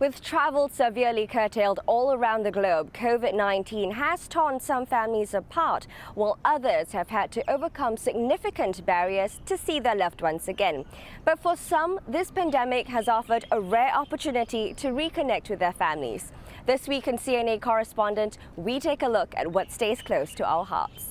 With travel severely curtailed all around the globe, COVID-19 has torn some families apart, while others have had to overcome significant barriers to see their loved ones again. But for some, this pandemic has offered a rare opportunity to reconnect with their families. This week in CNA Correspondent, we take a look at what stays close to our hearts.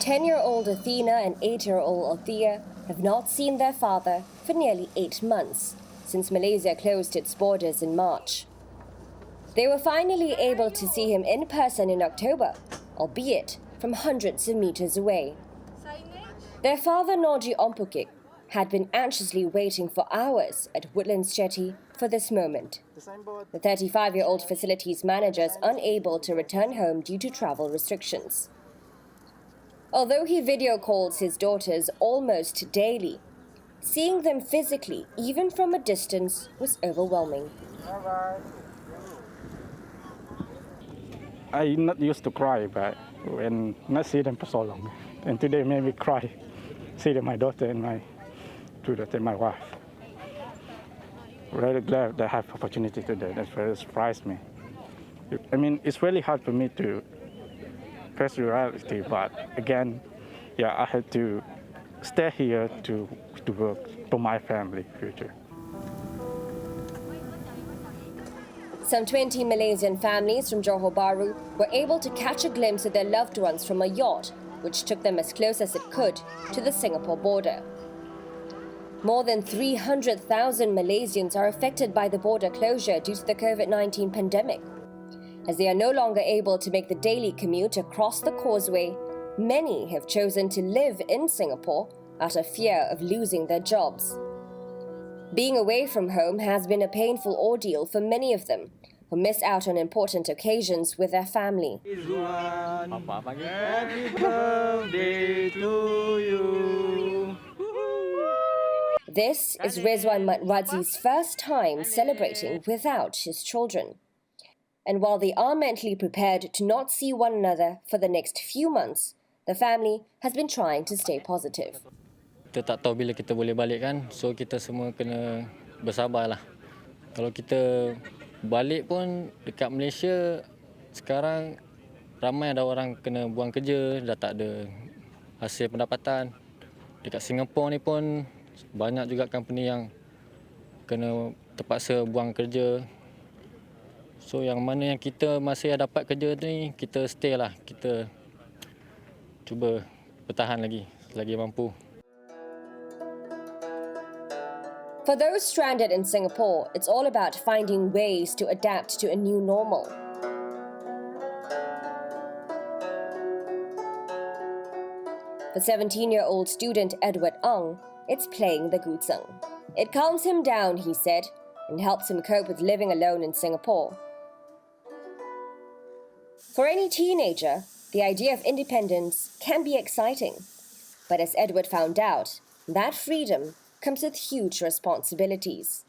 10-year-old Athena and 8-year-old Althea have not seen their father for nearly 8 months, since Malaysia closed its borders in March. They were finally able to see him in person in October, albeit from hundreds of meters away. Their father, Norji Ompukik, had been anxiously waiting for hours at Woodlands Jetty for this moment. The 35-year-old facilities manager is unable to return home due to travel restrictions. Although he video calls his daughters almost daily, seeing them physically, even from a distance, was overwhelming. I'm not used to cry, but when I see them for so long, and today made me cry, seeing my daughter and my two daughters and my wife. Really glad that I have opportunity today. That really surprised me. I mean, it's really hard for me to face reality, but again, yeah, I had to stay here to work for my family future. Some 20 Malaysian families from Johor Bahru were able to catch a glimpse of their loved ones from a yacht, which took them as close as it could to the Singapore border. More than 300,000 Malaysians are affected by the border closure due to the COVID-19 pandemic. As they are no longer able to make the daily commute across the causeway, many have chosen to live in Singapore out of fear of losing their jobs. Being away from home has been a painful ordeal for many of them, who miss out on important occasions with their family. Happy birthday to you. This is Rizwan Matwadzi's first time celebrating without his children. And while they are mentally prepared to not see one another for the next few months, the family has been trying to stay positive. Kita tak tahu bila kita boleh balik kan, so kita semua kena bersabarlah. Kalau kita balik pun dekat Malaysia, sekarang ramai ada orang kena buang kerja, dah tak ada hasil pendapatan. Dekat Singapura ni pun banyak juga company yang kena terpaksa buang kerja. So yang mana yang kita masih dapat kerja ni, kita stay lah. Kita cuba bertahan lagi, selagi mampu. For those stranded in Singapore, it's all about finding ways to adapt to a new normal. For 17-year-old student Edward Ang, it's playing the gutsang. It calms him down, he said, and helps him cope with living alone in Singapore. For any teenager, the idea of independence can be exciting. But as Edward found out, that freedom comes with huge responsibilities.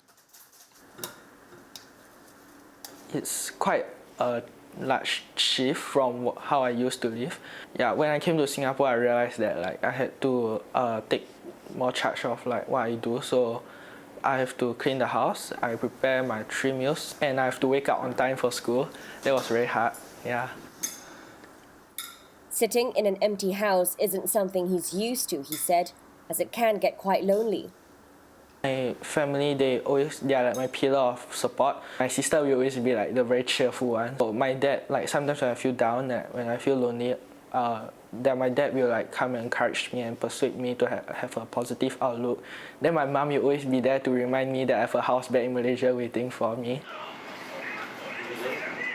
It's quite a large shift from how I used to live. Yeah, when I came to Singapore, I realized that I had to take more charge of what I do. So I have to clean the house, I prepare my 3 meals, and I have to wake up on time for school. That was very hard. Yeah. Sitting in an empty house isn't something he's used to, he said, as it can get quite lonely. My family, they are like my pillar of support. My sister will always be the very cheerful one. So my dad, sometimes when I feel down, when I feel lonely, then my dad will come and encourage me and persuade me to have a positive outlook. Then my mom will always be there to remind me that I have a house back in Malaysia waiting for me.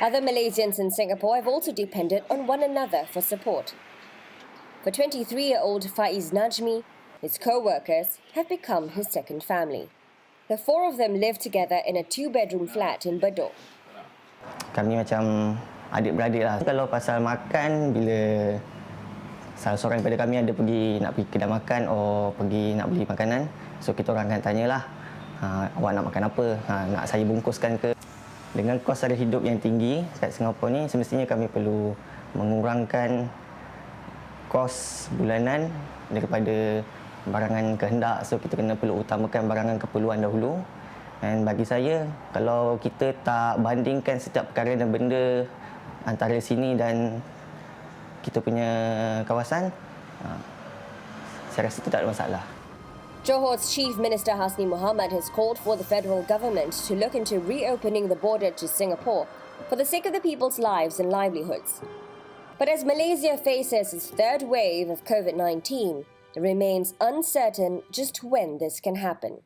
Other Malaysians in Singapore have also depended on one another for support. For 23-year-old Faiz Najmi, his co-workers have become his second family. The 4 of them live together in a 2-bedroom flat in Bedok. Kami macam adik-beradik lah. Kalau pasal makan, bila salah seorang daripada kami ada nak pergi kedai makan atau pergi nak beli makanan, so kita orang akan tanyalah awak nak makan apa, nak saya bungkuskan ke. Dengan kos sara hidup yang tinggi kat Singapura ni, semestinya kami perlu mengurangkan kos bulanan daripada barangan kehendak. So kita perlu utamakan barangan keperluan dahulu. Dan bagi saya, kalau kita tak bandingkan setiap perkara dan benda antara sini dan kita punya kawasan, saya rasa tidak ada masalah. Johor's Chief Minister Hasni Mohamad has called for the federal government to look into reopening the border to Singapore for the sake of the people's lives and livelihoods. But as Malaysia faces its third wave of COVID-19, it remains uncertain just when this can happen.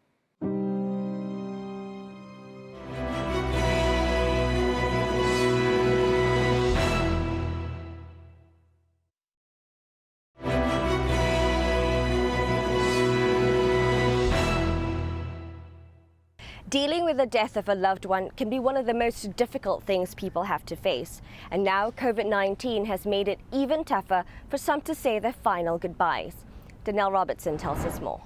Dealing with the death of a loved one can be one of the most difficult things people have to face. And now COVID-19 has made it even tougher for some to say their final goodbyes. Danelle Robertson tells us more.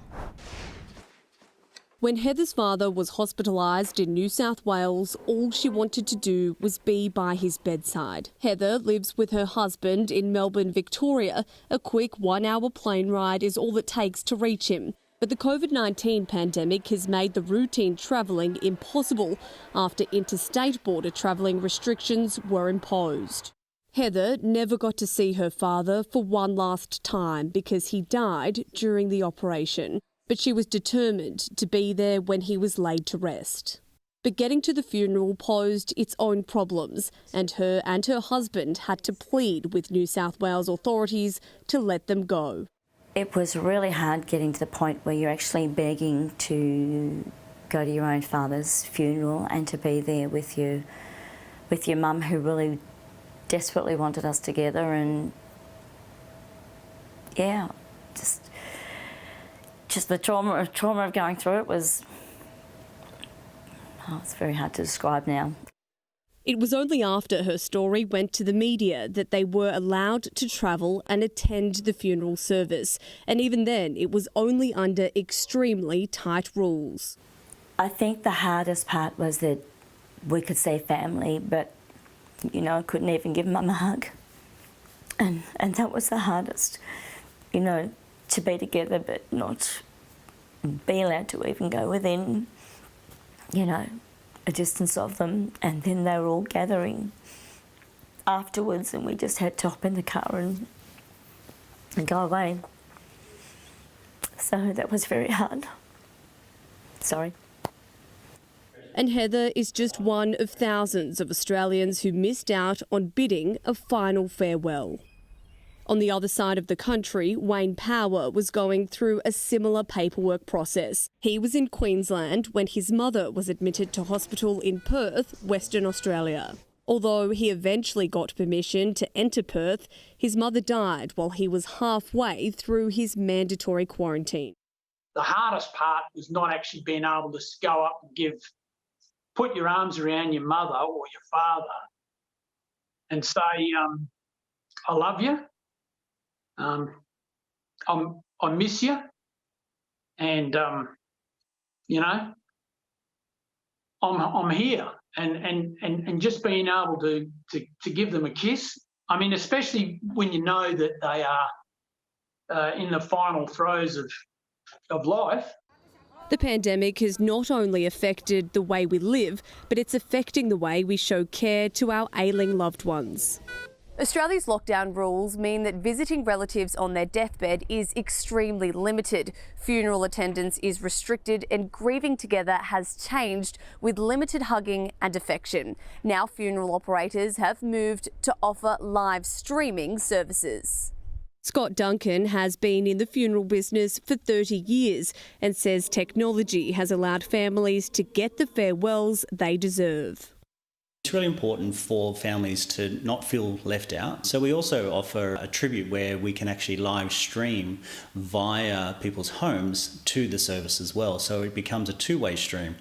When Heather's father was hospitalised in New South Wales, all she wanted to do was be by his bedside. Heather lives with her husband in Melbourne, Victoria. A quick 1-hour plane ride is all it takes to reach him. But the COVID-19 pandemic has made the routine travelling impossible after interstate border travelling restrictions were imposed. Heather never got to see her father for one last time because he died during the operation, but she was determined to be there when he was laid to rest. But getting to the funeral posed its own problems, and her husband had to plead with New South Wales authorities to let them go. It was really hard getting to the point where you're actually begging to go to your own father's funeral and to be there with your mum, who really desperately wanted us together. And yeah, just the trauma of going through it was, it's very hard to describe now. It was only after her story went to the media that they were allowed to travel and attend the funeral service. And even then, it was only under extremely tight rules. I think the hardest part was that we could see family, but, I couldn't even give mum a hug. And that was the hardest, to be together but not be allowed to even go within, a distance of them. And then they were all gathering afterwards, and we just had to hop in the car and go away. So that was very hard. Sorry. And Heather is just one of thousands of Australians who missed out on bidding a final farewell. On the other side of the country, Wayne Power was going through a similar paperwork process. He was in Queensland when his mother was admitted to hospital in Perth, Western Australia. Although he eventually got permission to enter Perth, his mother died while he was halfway through his mandatory quarantine. The hardest part was not actually being able to go up and put your arms around your mother or your father and say, I love you. I miss you, and I'm here, and just being able to give them a kiss. I mean, especially when you know that they are in the final throes of life. The pandemic has not only affected the way we live, but it's affecting the way we show care to our ailing loved ones. Australia's lockdown rules mean that visiting relatives on their deathbed is extremely limited. Funeral attendance is restricted and grieving together has changed with limited hugging and affection. Now funeral operators have moved to offer live streaming services. Scott Duncan has been in the funeral business for 30 years and says technology has allowed families to get the farewells they deserve. It's really important for families to not feel left out. So we also offer a tribute where we can actually live stream via people's homes to the service as well. So it becomes a two-way stream.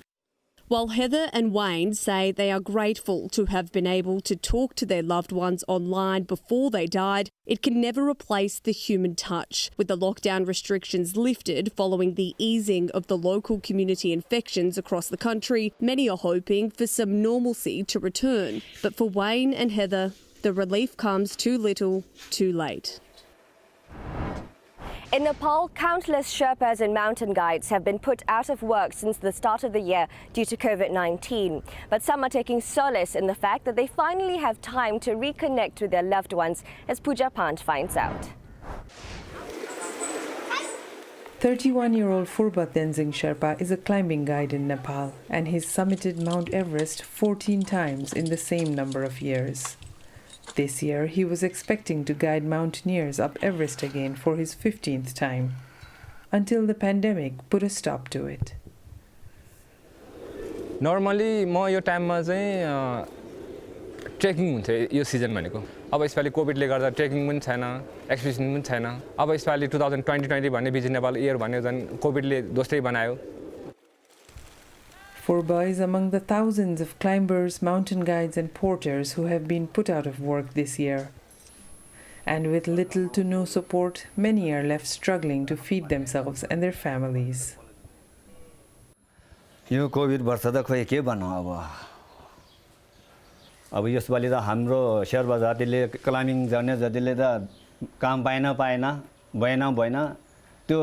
While Heather and Wayne say they are grateful to have been able to talk to their loved ones online before they died, it can never replace the human touch. With the lockdown restrictions lifted following the easing of the local community infections across the country, many are hoping for some normalcy to return. But for Wayne and Heather, the relief comes too little, too late. In Nepal, countless Sherpas and mountain guides have been put out of work since the start of the year due to COVID-19. But some are taking solace in the fact that they finally have time to reconnect with their loved ones, as Pooja Pant finds out. 31-year-old Furba Tenzing Sherpa is a climbing guide in Nepal, and he's summited Mount Everest 14 times in the same number of years. This year, he was expecting to guide mountaineers up Everest again for his 15th time, until the pandemic put a stop to it. Normally, म यो टाइममा चाहिँ trekking हुन्थ्यो यो season भनेको अब यसपालि कोभिडले गर्दा trekking पनि छैन एक्सपिडिसन पनि छैन अब यसपालि 2020 भन्ने बिजी नेपाल इयर भन्ने झन् कोभिडले दोस्तै बनायो Furba is among the thousands of climbers, mountain guides and porters who have been put out of work this year. And with little to no support, many are left struggling to feed themselves and their families. Yo covid वर्ष त खोइ के भन्नु अब यसपालि त हाम्रो शेर्पा जातिले क्लाइम्बिङ गर्ने जतिले त काम पाएन भएन त्यो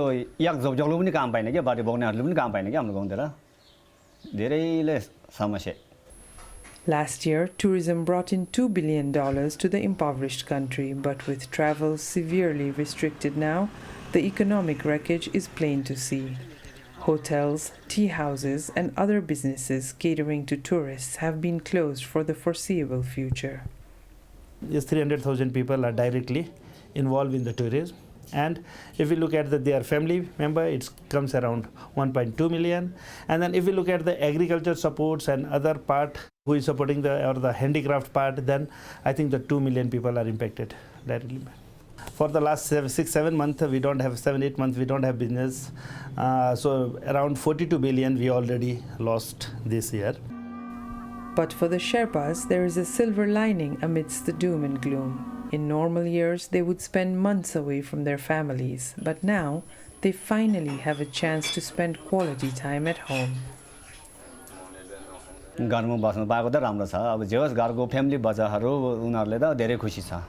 एक जग्लो पनि काम पाएन के बाटो बोक्नेहरुले पनि काम पाएन के हाम्रो गाउँतिर Last year, tourism brought in $2 billion to the impoverished country, but with travel severely restricted now, the economic wreckage is plain to see. Hotels, tea houses, and other businesses catering to tourists have been closed for the foreseeable future. These 300,000 people are directly involved in the tourism. And if we look at their family member, it comes around 1.2 million. And then if we look at the agriculture supports and other part who is supporting the handicraft part, then I think the 2 million people are impacted directly. For the last 6-7 months, we don't have 7-8 months, we don't have business. So around 42 billion we already lost this year. But for the Sherpas, there is a silver lining amidst the doom and gloom. In normal years, they would spend months away from their families, but now they finally have a chance to spend quality time at home. घरमा बस्न पाएको त राम्रो छ अब जे होस् घरको family बच्चाहरु उनीहरुले त धेरै खुसी छ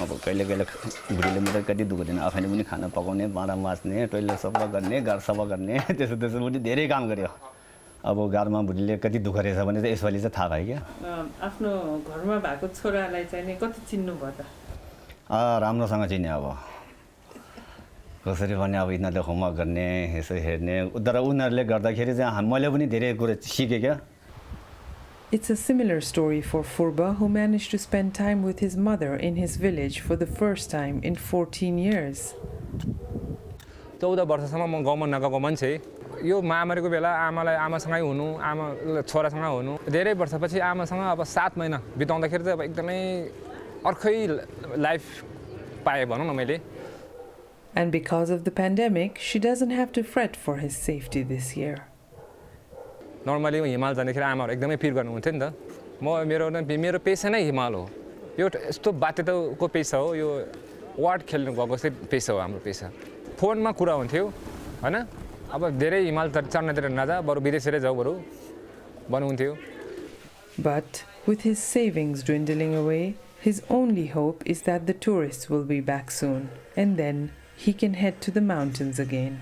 अब कहिले बुढीले म त कति दुख दिन आफैले पनि खाना पकाउने भाँडा माझ्ने टोइलेट सफा गर्ने घर सफा गर्ने त्यसो पनि धेरै काम गर्यो अब घरमा बुढीले कति दुख रहेछ भने चाहिँ यसपालि चाहिँ थाहा भयो के आफ्नो घरमा भएको छोरालाई चाहिँ नि कति चिन्नु भयो त राम्रोसँग चिने अब कसरी भने अब यिनीहरुले होमवर्क गर्ने यसो हेर्ने तर उनीहरुले गर्दाखेरि चाहिँ मैले पनि धेरै कुरा सिके के It's a similar story for Furba, who managed to spend time with his mother in his village for the first time in 14 years. 14 वर्षसम्म म गाउँमा नगएको मान्छे यो महामारीको बेला आमालाई आमासँगै हुनु आमा छोरासँग हुनु धेरै वर्षपछि आमासँग अब 7 महिना बिताउँदाखेरि चाहिँ अब एकदमै अर्कै लाइफ पाए भनौं न मैले And because of the pandemic, she doesn't have to fret for his safety this year. Normally हिमाल जाँदाखेरि आमाहरु एकदमै फिर गर्नुहुन्थ्यो नि त मेरो पेशा नै हिमाल हो यो यस्तो बाध्यताको पेशा हो यो वार्ड खेल्नु गएको चाहिँ पेशा हो हाम्रो पेशा फोनमा कुरा हुन्थ्यो हैन अब धेरै हिमाल चढ्नतिर नजा बरु विदेशै जाऊ बरु भन्नुहुन्थ्यो But with his savings dwindling away, his only hope is that the tourists will be back soon, and then he can head to the mountains again.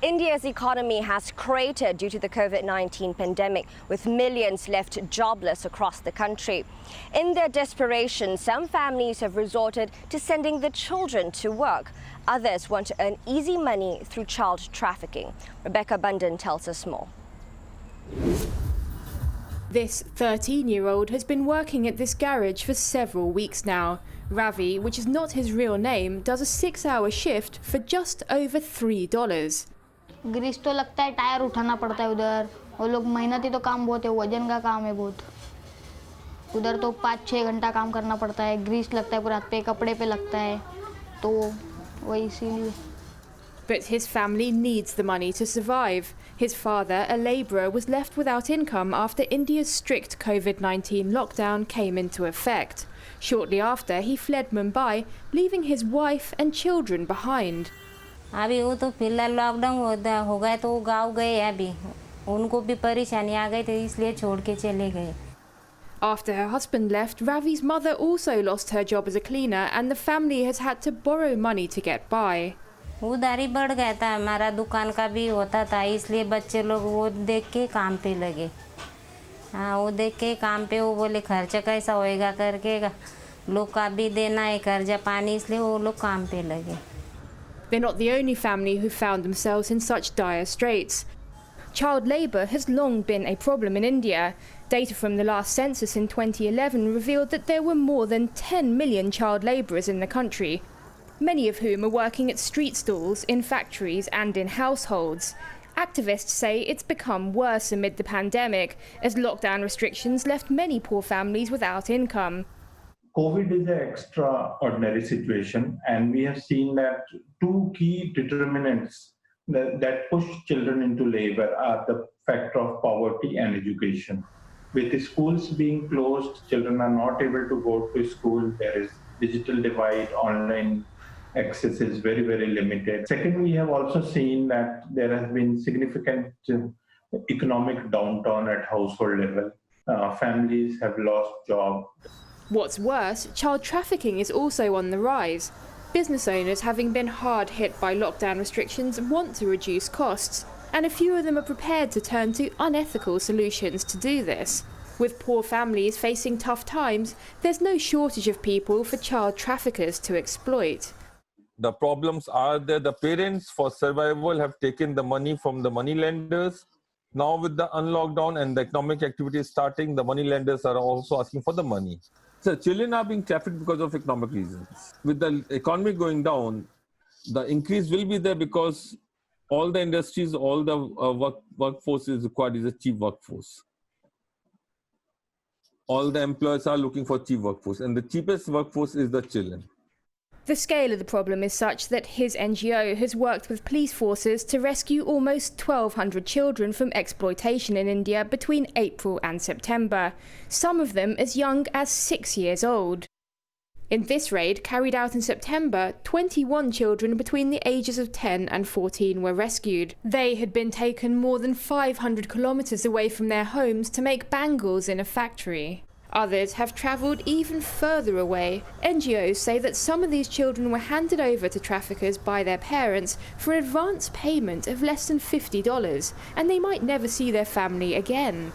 India's economy has cratered due to the COVID-19 pandemic, with millions left jobless across the country. In their desperation, some families have resorted to sending the children to work. Others want to earn easy money through child trafficking. Rebecca Bundan tells us more. This 13-year-old has been working at this garage for several weeks now. Ravi, which is not his real name, does a 6-hour shift for just over $3. Greece तो लगता है tyre उठाना पड़ता है उधर वो लोग मेहनती तो काम बहुत है, वजन का काम है बहुत. उधर तो 5-6 घंटा काम करना पड़ता है, ग्रीस लगता है पूरे हाथ पे, कपड़े पे लगता है, तो वही इसीलिए. But his family needs the money to survive. His father, a labourer, was left without income after India's strict COVID-19 lockdown came into effect. Shortly after, he fled Mumbai, leaving his wife and children behind. अभी वो तो फिलहाल lockdown हो गया तो वो गाँव गए अभी उनको भी परेशानी आ गई तो इसलिए छोड़ के चले गए. After her husband left, Ravi's mother also lost her job as a cleaner and the family has had to borrow money to get by. उधारी बढ़ गया था, हमारा दुकान का भी होता था इसलिए बच्चे लोग वो देख के काम पे लगे. हाँ वो देख के काम पे वो बोले खर्चा कैसा होएगा करके लोग का भी देना है कर्जा पानी इसलिए वो लोग काम पे लगे. They're not the only family who found themselves in such dire straits. Child labour has long been a problem in India. Data from the last census in 2011 revealed that there were more than 10 million child labourers in the country, many of whom are working at street stalls, in factories and in households. Activists say it's become worse amid the pandemic, as lockdown restrictions left many poor families without income. COVID is an extraordinary situation, and we have seen that two key determinants that push children into labor are the factor of poverty and education. With the schools being closed, children are not able to go to school. There is digital divide, online access is very, very limited. Second, we have also seen that there has been significant economic downturn at household level. Families have lost jobs. What's worse, child trafficking is also on the rise. Business owners, having been hard hit by lockdown restrictions, want to reduce costs, and a few of them are prepared to turn to unethical solutions to do this. With poor families facing tough times, there's no shortage of people for child traffickers to exploit. The problems are that the parents, for survival, have taken the money from the money lenders. Now with the unlockdown and the economic activity starting, the money lenders are also asking for the money. So children are being trafficked because of economic reasons. With the economy going down, the increase will be there because all the industries, all the workforce is required is a cheap workforce. All the employers are looking for cheap workforce, and the cheapest workforce is the children. The scale of the problem is such that his NGO has worked with police forces to rescue almost 1,200 children from exploitation in India between April and September, some of them as young as 6 years old. In this raid, carried out in September, 21 children between the ages of 10 and 14 were rescued. They had been taken more than 500 kilometres away from their homes to make bangles in a factory. Others have travelled even further away. NGOs say that some of these children were handed over to traffickers by their parents for an advance payment of less than $50, and they might never see their family again.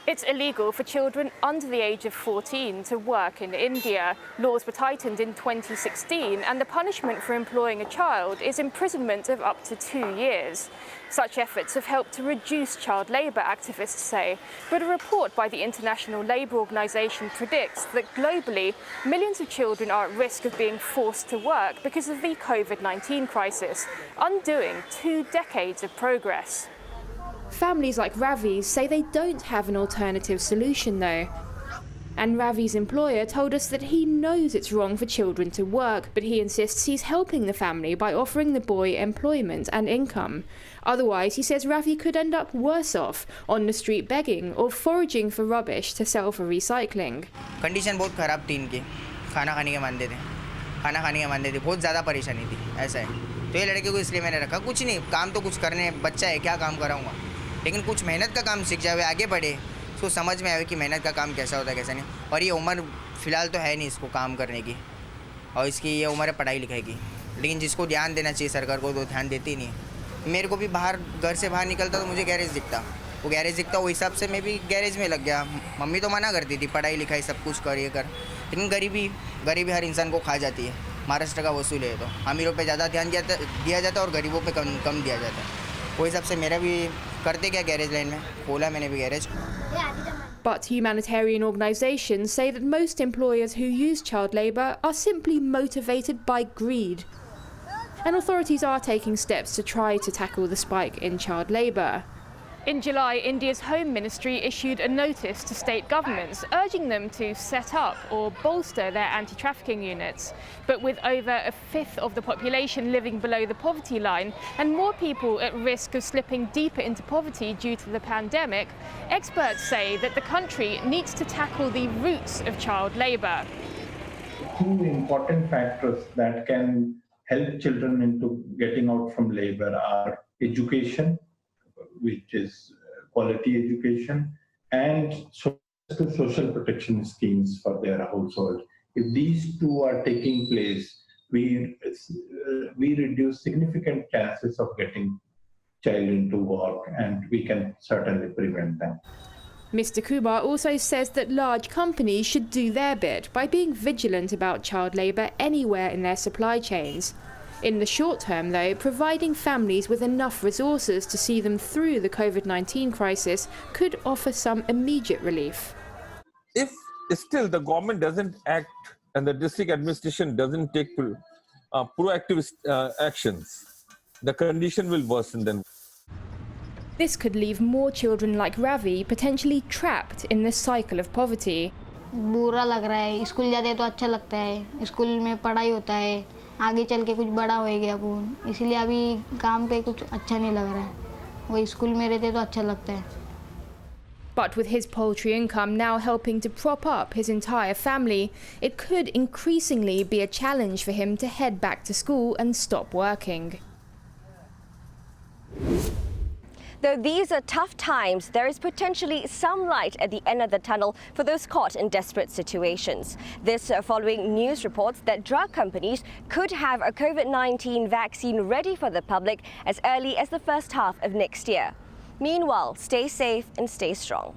It's illegal for children under the age of 14 to work in India. Laws were tightened in 2016, and the punishment for employing a child is imprisonment of up to 2 years. Such efforts have helped to reduce child labour, activists say, but a report by the International Labour Organization predicts that globally, millions of children are at risk of being forced to work because of the COVID-19 crisis, undoing 2 decades of progress. Families like Ravi's say they don't have an alternative solution though. And Ravi's employer told us that he knows it's wrong for children to work, but he insists he's helping the family by offering the boy employment and income. Otherwise, he says Ravi could end up worse off, on the street begging or foraging for rubbish to sell for recycling. Condition बहुत खराब थी इनकी, खाना खाने के मानते थे, बहुत ज़्यादा परेशानी थी, ऐसा है. तो ये लड़के को इसलिए मैंने रखा, कुछ नहीं, काम तो कुछ करने, बच्चा है, क्या काम कराऊंगा, लेकिन कुछ मेहनत का काम सीख जाए, आगे बढ़े, उसको समझ में आए कि मेहनत का काम कैसा होता है कैसा नहीं. और ये उम्र फ़िलहाल तो है नहीं इसको काम करने की, और इसकी ये उम्र है पढ़ाई लिखाई की, लेकिन जिसको ध्यान देना चाहिए सरकार को तो ध्यान देती नहीं. मेरे को भी बाहर घर से बाहर निकलता तो मुझे गैरेज दिखता, वो गैरेज दिखता, वो हिसाब से मैं भी गैरेज में लग गया. मम्मी तो मना करती थी पढ़ाई लिखाई सब कुछ कर ये कर, लेकिन गरीबी हर इंसान को खा जाती है. महाराष्ट्र का वसूल है तो अमीरों पे ज़्यादा ध्यान दिया जाता है और गरीबों पे कम दिया जाता है. वो हिसाब से मेरा भी करते क्या गैरेज लाइन में खोला मैंने भी garage. But humanitarian organisations say that most employers who use child labour are simply motivated by greed. And authorities are taking steps to try to tackle the spike in child labour. In July, India's Home Ministry issued a notice to state governments urging them to set up or bolster their anti-trafficking units. But with over a fifth of the population living below the poverty line and more people at risk of slipping deeper into poverty due to the pandemic, experts say that the country needs to tackle the roots of child labour. Two important factors that can help children into getting out from labor are education, which is quality education, and social protection schemes for their household. If these two are taking place, we reduce significant chances of getting child into work, and we can certainly prevent them. Mr. Kumar also says that large companies should do their bit by being vigilant about child labour anywhere in their supply chains. In the short term, though, providing families with enough resources to see them through the COVID-19 crisis could offer some immediate relief. If still the government doesn't act and the district administration doesn't take proactive actions, the condition will worsen then. This could leave more children like Ravi potentially trapped in the cycle of poverty. बुरा लग रहा है, school जाते तो अच्छा लगता है, school में पढ़ाई होता है, आगे चल के कुछ बड़ा होएगा अपन, इसीलिए अभी काम पे कुछ अच्छा नहीं लग रहा है, वही स्कूल में रहते तो अच्छा लगता है. But with his poultry income now helping to prop up his entire family, it could increasingly be a challenge for him to head back to school and stop working. Though these are tough times, there is potentially some light at the end of the tunnel for those caught in desperate situations. This following news reports that drug companies could have a COVID-19 vaccine ready for the public as early as the first half of next year. Meanwhile, stay safe and stay strong.